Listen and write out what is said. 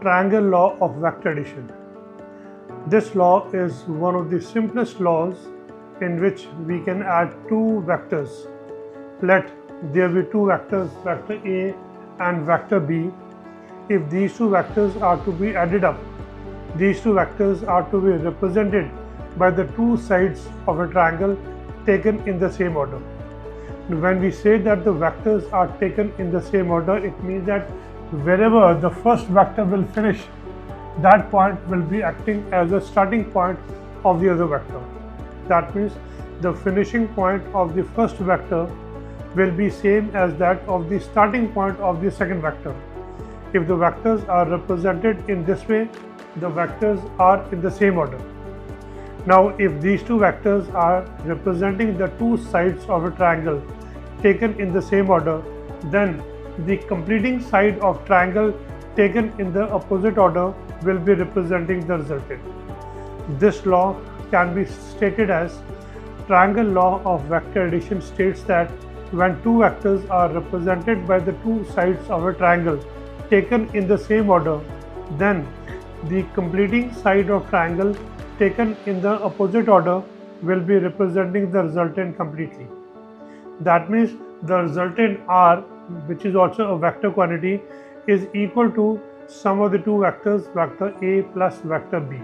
triangle law of vector addition. This law is one of the simplest laws in which we can add two vectors. Let there be two vectors, vector A and vector B. If these two vectors are to be added up, these two vectors are to be represented by the two sides of a triangle taken in the same order. When we say that the vectors are taken in the same order, it means that wherever the first vector will finish, that point will be acting as a starting point of the other vector. That means the finishing point of the first vector will be same as that of the starting point of the second vector. If the vectors are represented in this way, the vectors are in the same order. Now, if these two vectors are representing the two sides of a triangle taken in the same order, then the completing side of triangle taken in the opposite order will be representing the resultant. This law can be stated as triangle law of vector addition states that when two vectors are represented by the two sides of a triangle taken in the same order, then the completing side of triangle taken in the opposite order will be representing the resultant completely. That means the resultant R, which is also a vector quantity, is equal to sum of the two vectors, vector A plus vector B.